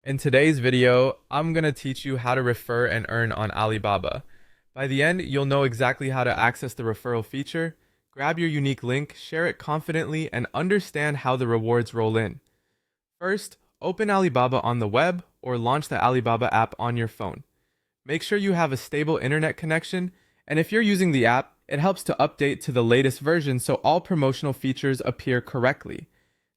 In today's video, I'm going to teach you how to refer and earn on Alibaba. By the end, you'll know exactly how to access the referral feature, grab your unique link, share it confidently, and understand how the rewards roll in. First, open Alibaba on the web or launch the Alibaba app on your phone. Make sure you have a stable internet connection, and if you're using the app, it helps to update to the latest version so all promotional features appear correctly.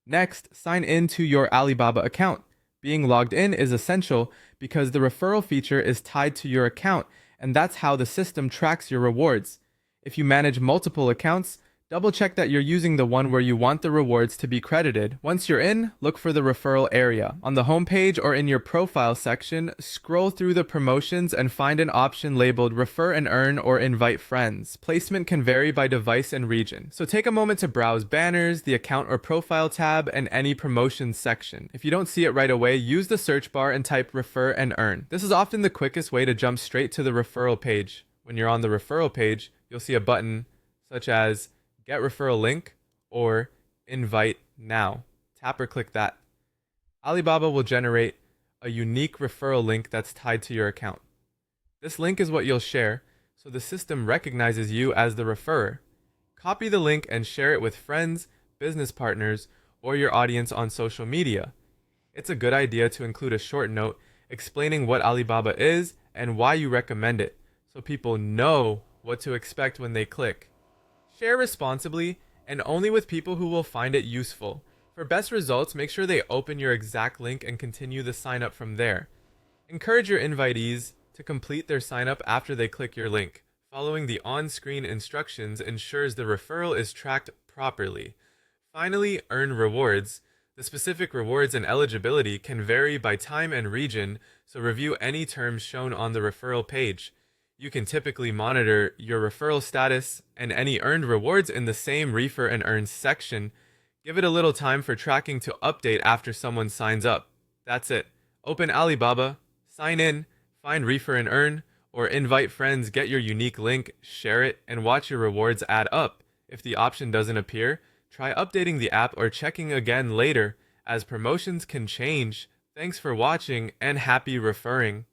Next, sign in to your Alibaba account. Being logged in is essential because the referral feature is tied to your account, and that's how the system tracks your rewards. If you manage multiple accounts, double check that you're using the one where you want the rewards to be credited. Once you're in, look for the referral area. On the home page or in your profile section, scroll through the promotions and find an option labeled Refer and Earn or Invite Friends. Placement can vary by device and region, so take a moment to browse banners, the account or profile tab, and any promotions section. If you don't see it right away, use the search bar and type Refer and Earn. This is often the quickest way to jump straight to the referral page. When you're on the referral page, you'll see a button such as Get Referral Link or Invite Now. Tap or click that. Alibaba will generate a unique referral link that's tied to your account. This link is what you'll share, so the system recognizes you as the referrer. Copy the link and share it with friends, business partners, or your audience on social media. It's a good idea to include a short note explaining what Alibaba is and why you recommend it, so people know what to expect when they click. Share responsibly and only with people who will find it useful. For best results, make sure they open your exact link and continue the sign up from there. Encourage your invitees to complete their sign up after they click your link. Following the on-screen instructions ensures the referral is tracked properly. Finally, earn rewards. The specific rewards and eligibility can vary by time and region, so review any terms shown on the referral page. You can typically monitor your referral status and any earned rewards in the same Refer and Earn section. Give it a little time for tracking to update after someone signs up. That's it. Open Alibaba, sign in, find Refer and Earn, or invite friends, get your unique link, share it, and watch your rewards add up. If the option doesn't appear, try updating the app or checking again later, as promotions can change. Thanks for watching and happy referring.